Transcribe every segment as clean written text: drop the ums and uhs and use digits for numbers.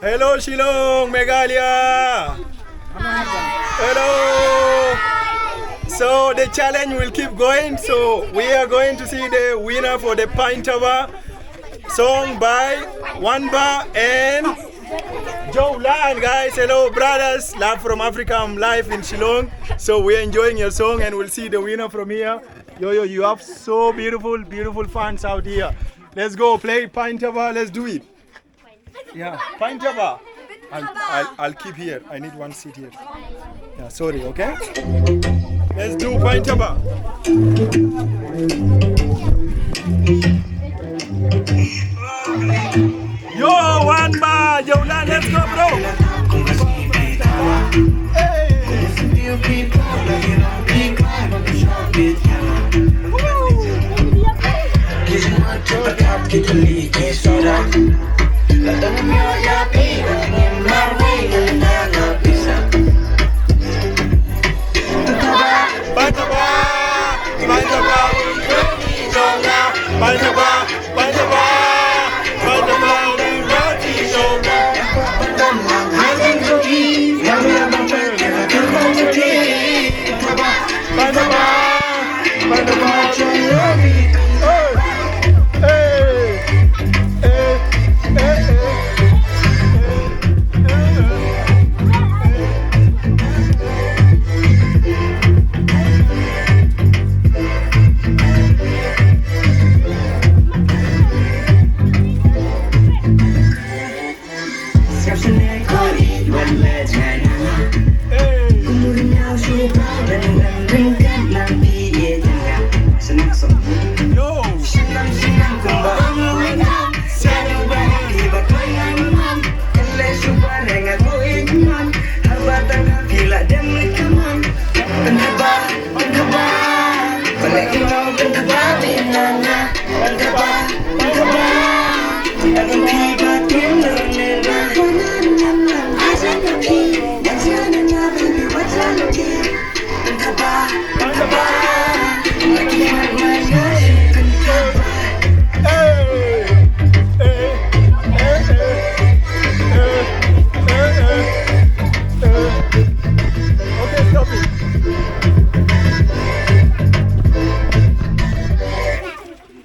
Hello Shillong, Meghalaya. Hello. So the challenge will keep going. So we are going to see the winner for the PYNTHABA song by WANBHA and JOELAN. Guys, hello brothers, live from Africa. I'm live in Shillong. So we're enjoying your song and we'll see the winner from here. Yo, you have so beautiful fans out here. Let's go play PYNTHABA. Let's do it. Yeah, PYNTHABA. I'll keep here. I need one seat here. Yeah, sorry, okay? Let's do PYNTHABA. Yo, WANBHA, JOELAN, let's go, bro. Hey.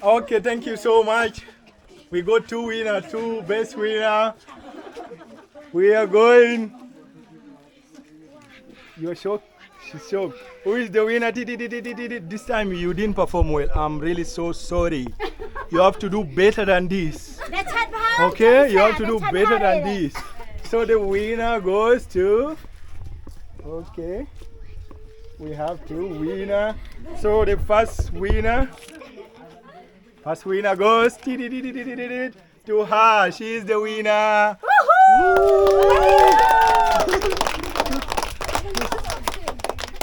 Okay, thank you so much. We got two winners, two best winner. We are going. You're shocked? She's shocked. Who is the winner? This time you didn't perform well. I'm really so sorry. You have to do better than this. Okay, you have to do better than this. So the winner goes to. Okay, we have two winners. So the first winner goes to her. She is the winner.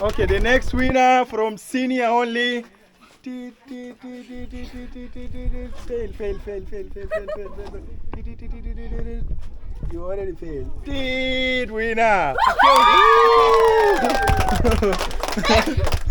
Okay, the next winner from senior only. Fail. You already failed. Winner.